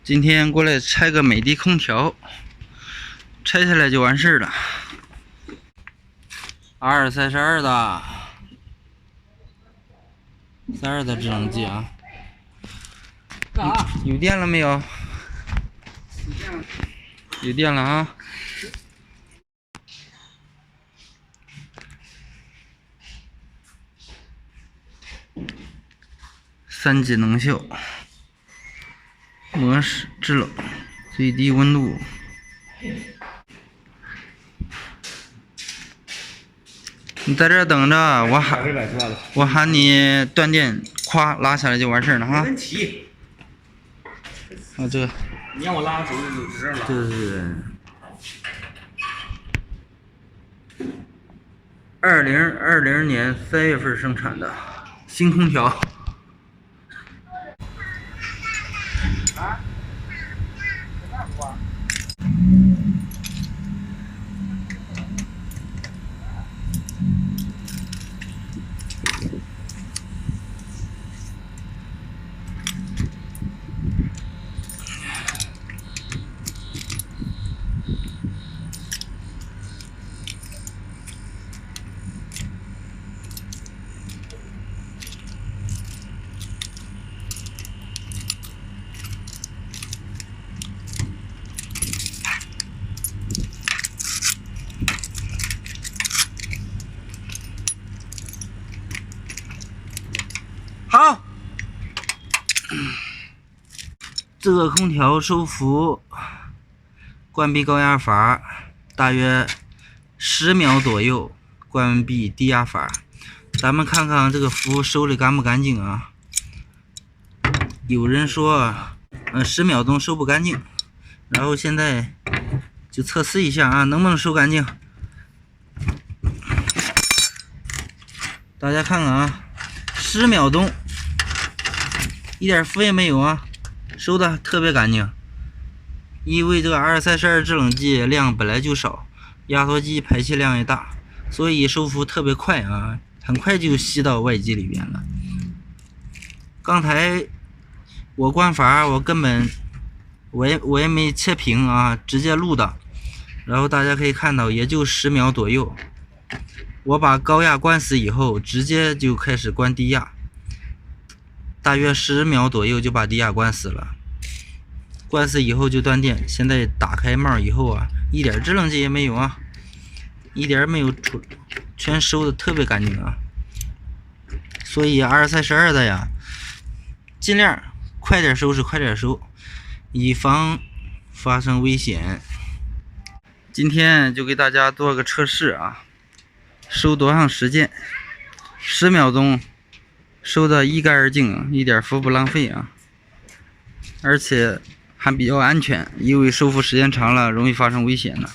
今天过来拆个美的空调，拆下来就完事了。R32的32的制冷剂啊，有电了没有？有电了啊！3级能效，模式制冷，最低温度。你在这等着，我喊你断电，咵拉下来就完事了哈。没问题。啊，这个。你让我拉手就指这了。这是2020年3月份生产的新空调。啊？好，这个空调收伏关闭高压阀大约10秒左右，关闭低压阀。咱们看看这个伏收的干不干净啊？有人说10秒钟收不干净，然后现在就测试一下啊，能不能收干净？大家看看啊，10秒钟一点伏也没有啊，收的特别干净。因为这个R32制冷剂量本来就少，压缩机排气量也大，所以收伏特别快啊，很快就吸到外机里边了。刚才我关阀，我根本我也没切屏啊，直接录的，然后大家可以看到也就10秒左右。我把高压关死以后，直接就开始关低压，大约10秒左右就把低压关死了。关死以后就断电，现在打开帽以后啊，一点制冷剂也没有啊，一点没有出，全收的特别干净啊。所以R32的呀，尽量快点收拾，快点收，以防发生危险。今天就给大家做个测试啊，收多长时间？10秒钟，收的一干二净啊，一点伏不浪费啊，而且还比较安全，因为收伏时间长了容易发生危险呢。